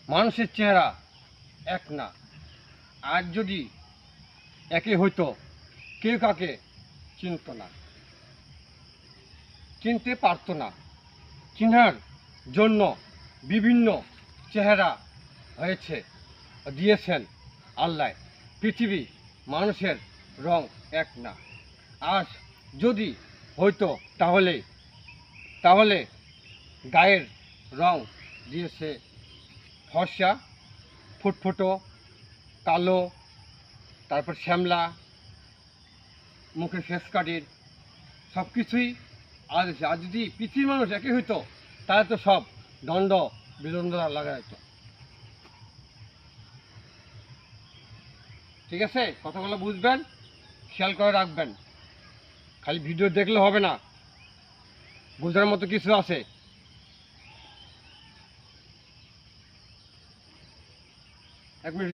মানুষের চেহারা এক না। আর যদি একই হইতো, কেউ কাকে চিনত না, চিনতে পারতো না। চিনার জন্য বিভিন্ন চেহারা হয়েছে, দিয়েছেন আল্লাহ। পৃথিবী মানুষের রং এক না। আজ যদি হইতো তাহলে তাহলে গায়ের রং দিয়েছে ফর্সা, ফুটফুটো, কালো, তারপর শ্যামলা, মুখে ফেস কাটির, সব কিছুই আজ আছে। আর যদি পৃথিবীর মানুষ একই হইতো তাহলে তো সব দণ্ড বিদণ্ডরা লাগা যেত। ঠিক আছে, কথাগুলো বুঝবেন, খেয়াল করে রাখবেন। খালি ভিডিও দেখলে হবে না, বোঝার মতো কিছু আছে। এক মিনিট।